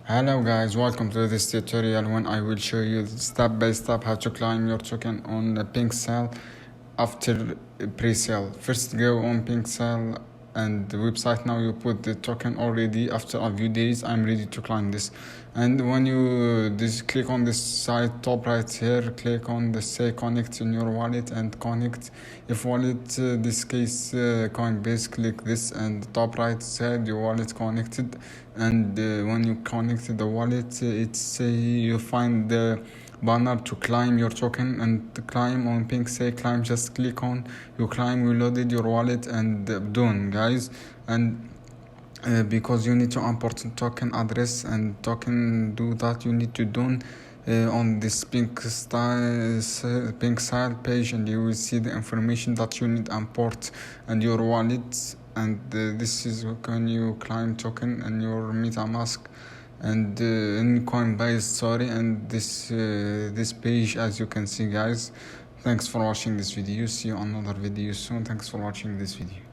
Hello guys, welcome to this tutorial when I will show you step by step how to claim your token on Pinksale after pre-sale. First go on Pinksale and the website. Now you put the token already. After a few days I'm ready to claim this, and when you click on this site top right here, click on the say connect in your wallet and connect. If wallet this case Coinbase, click this and top right side your wallet connected, and when you connect the wallet it say you find the banner to claim your token and to claim on Pinksale. Claim, just click on you claim, you loaded your wallet and done guys. And because you need to import token address and token, do that you need to do on this Pinksale page, and you will see the information that you need import and your wallet, and this is when you claim token and your MetaMask and in Coinbase, and this page, as you can see guys. Thanks for watching this video. See you on another video soon. Thanks for watching this video.